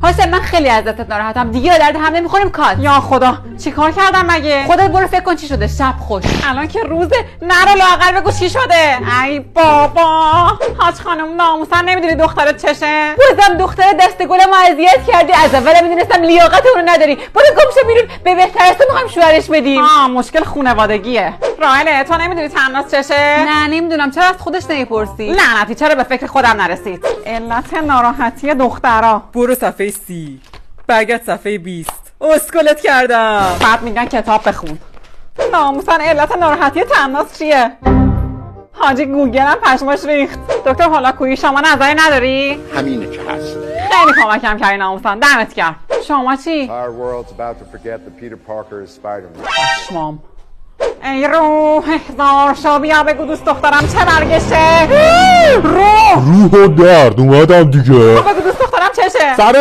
حسین من خیلی ازت ناراحتم دیگه، به درد هم نمیخوریم کات. یا خدا چیکار کردم مگه؟ خودت برو فکر کن چی شده. شب خوش. الان که روزه، نرو لااقل بگو چی شده. ای بابا حاج خانم ناموسن نمیدونی دخترت چشه؟ بازم دختر دست گل ما اذیت کردی، از اول میدونستم لیاقت اونو نداری. برو گمشو بیرون، به بهترسته میخوایم شوهرش بدیم. مشکل خونوادگیه. راهله تو نمیدونی تناس چشه؟ نه نمیدونم، چرا از خودش نمیپرسی؟ لعنتی چرا به فکر خودم نرسید؟ علت ناراحتی دخترا. برو صفحه 30 برگرد صفحه 20. اسکلت کردم. بعد میگن کتاب بخون. ناموسن علت ناراحتی تناس چیه؟ حاجی گوگلم پشماش ریخت. دکتر هولاکویی شما نظری نداری؟ همینه که هست. خیلی کمکم کردی ناموسن، دمت گرم. شما چی؟ Our world's about to forget that Peter Parker is Spider-Man. شمام. ای روح هزار شو بیا بگو دوست دخترم چه برگشه. روح روح و درد اومدم دیگه. بگو دوست دخترم چشه. سر